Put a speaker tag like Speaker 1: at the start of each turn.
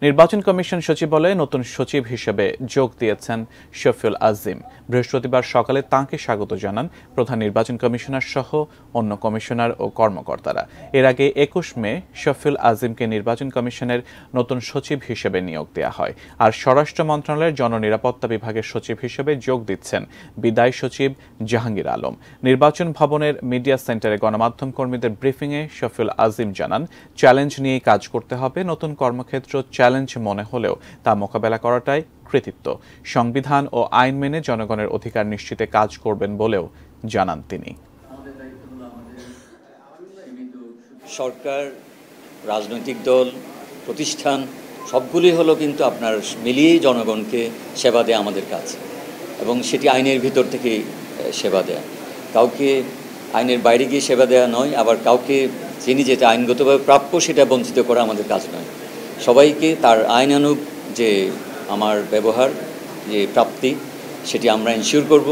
Speaker 1: নির্বাচন কমিশন সচিবালয়ে নতুন সচিব হিসেবে যোগ দিয়েছেন শফিউল আজিম। বৃহস্পতিবার সকালে তাঁকে স্বাগত জানান প্রধান নির্বাচন কমিশনার সহ অন্য কমিশনার ও কর্মকর্তারা। এর আগে ২১ মে শফিউল আজিমকে নির্বাচন কমিশনের নতুন সচিব হিসেবে নিয়োগ দেওয়া হয়। আর স্বরাষ্ট্র মন্ত্রণালয়ের জননিরাপত্তা বিভাগের সচিব হিসেবে যোগ দিচ্ছেন বিদায়ী সচিব জাহাঙ্গীর আলম। নির্বাচন ভবনের মিডিয়া সেন্টারে গণমাধ্যম কর্মীদের ব্রিফিংয়ে শফিউল আজিম জানান, চ্যালেঞ্জ নিয়ে কাজ করতে হবে। নতুন কর্মক্ষেত্র চ্যালেঞ্জ মনে হলেও তা মোকাবেলা করাটাই কৃতিত্ব। সংবিধান ও আইন মেনে জনগণের অধিকার নিশ্চিতে কাজ করবেন বলেও জানান তিনি।
Speaker 2: সরকার, রাজনৈতিক দল, প্রতিষ্ঠান সবগুলি হলো কিন্তু আপনার মিলিয়েই জনগণকে সেবা দেয়া আমাদের কাজ, এবং সেটি আইনের ভিতর থেকেই সেবা দেয়া। কাউকে আইনের বাইরে গিয়ে সেবা দেওয়া নয়, আবার কাউকে যিনি যেটা আইনগতভাবে প্রাপ্য সেটা বঞ্চিত করা আমাদের কাজ নয়। সবাইকে তার আইনানুগ যে আমার ব্যবহার, যে প্রাপ্তি, সেটি আমরা এনশিওর করব।